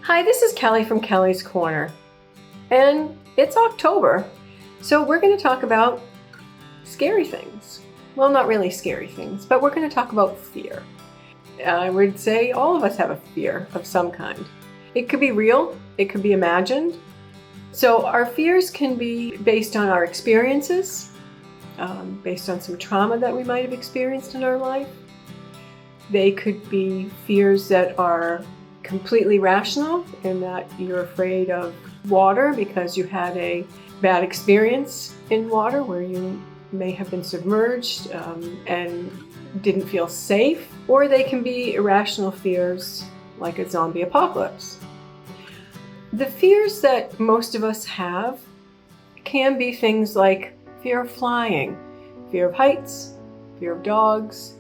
Hi, this is Kelly from Kelly's Corner, and it's October, so we're going to talk about scary things. Well, not really scary things, but we're going to talk about fear. I would say all of us have a fear of some kind. It could be real, it could be imagined. So our fears can be based on our experiences, based on some trauma that we might have experienced in our life. They could be fears that are completely rational in that you're afraid of water because you had a bad experience in water where you may have been submerged and didn't feel safe. Or they can be irrational fears like a zombie apocalypse. The fears that most of us have can be things like fear of flying, fear of heights, fear of dogs.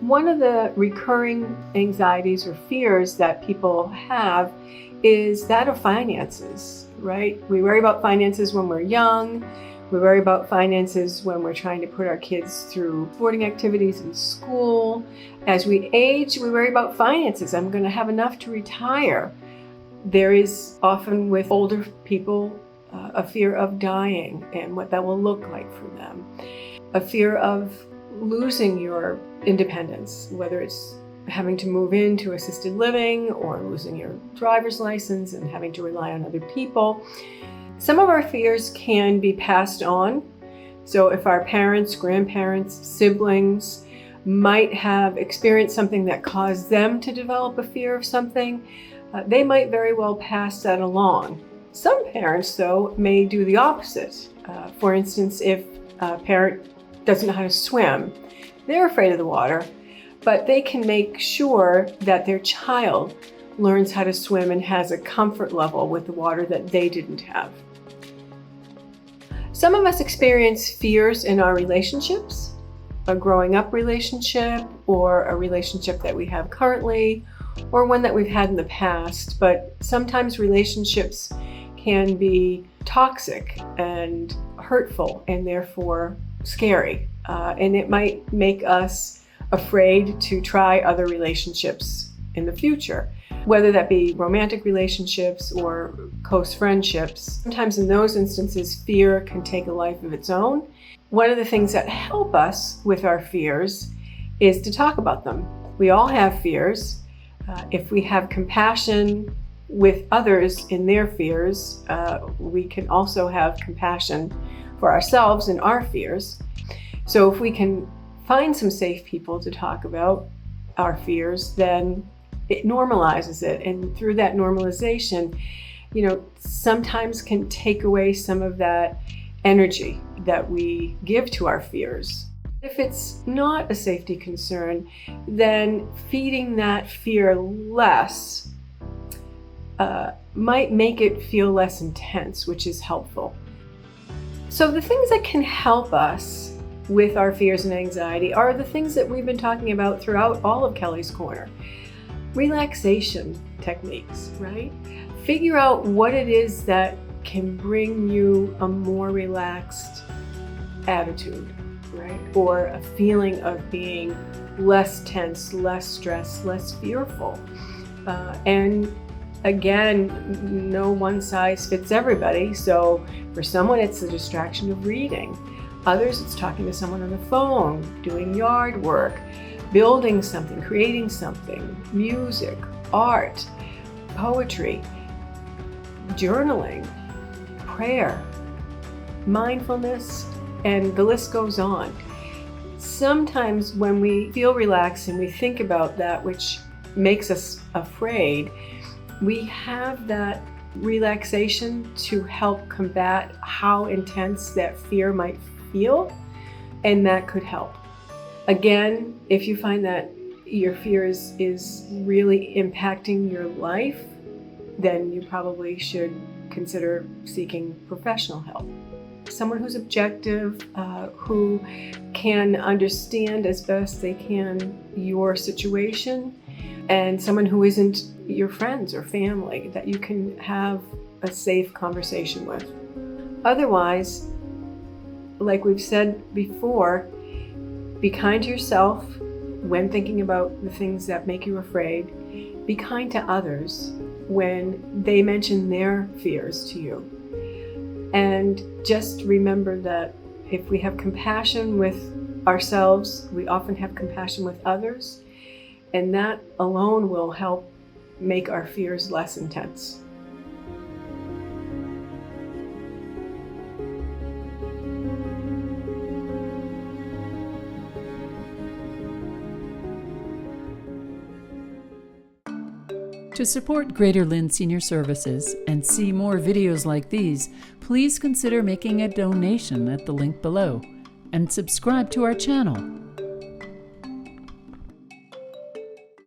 One of the recurring anxieties or fears that people have is that of finances, right? We worry about finances when we're young. We worry about finances when we're trying to put our kids through sporting activities in school. As we age, we worry about finances. I'm going to have enough to retire. There is often with older people a fear of dying and what that will look like for them. A fear of losing your independence, whether it's having to move into assisted living or losing your driver's license and having to rely on other people. Some of our fears can be passed on. So if our parents, grandparents, siblings might have experienced something that caused them to develop a fear of something, they might very well pass that along. Some parents, though, may do the opposite. For instance, if a parent doesn't know how to swim, they're afraid of the water, but they can make sure that their child learns how to swim and has a comfort level with the water that they didn't have. Some of us experience fears in our relationships, a growing up relationship or a relationship that we have currently or one that we've had in the past, but sometimes relationships can be toxic and hurtful and therefore scary. And it might make us afraid to try other relationships in the future, whether that be romantic relationships or close friendships. Sometimes in those instances, fear can take a life of its own. One of the things that help us with our fears is to talk about them. We all have fears. If we have compassion with others in their fears, we can also have compassion for ourselves and our fears. So if we can find some safe people to talk about our fears, then it normalizes it. And through that normalization, sometimes can take away some of that energy that we give to our fears. If it's not a safety concern, then feeding that fear less might make it feel less intense, which is helpful. So the things that can help us with our fears and anxiety are the things that we've been talking about throughout all of Kelly's Corner. Relaxation techniques, right? Figure out what it is that can bring you a more relaxed attitude, right? Or a feeling of being less tense, less stressed, less fearful. And again, no one size fits everybody. So for someone, it's the distraction of reading. Others, it's talking to someone on the phone, doing yard work, building something, creating something, music, art, poetry, journaling, prayer, mindfulness, and the list goes on. Sometimes when we feel relaxed and we think about that which makes us afraid, we have that relaxation to help combat how intense that fear might feel, and that could help. Again, if you find that your fear is really impacting your life, then you probably should consider seeking professional help. Someone who's objective, who can understand as best they can your situation, and someone who isn't your friends or family that you can have a safe conversation with. Otherwise, like we've said before, be kind to yourself when thinking about the things that make you afraid. Be kind to others when they mention their fears to you. And just remember that if we have compassion with ourselves, we often have compassion with others, and that alone will help make our fears less intense. To support Greater Lynn Senior Services and see more videos like these, please consider making a donation at the link below and subscribe to our channel.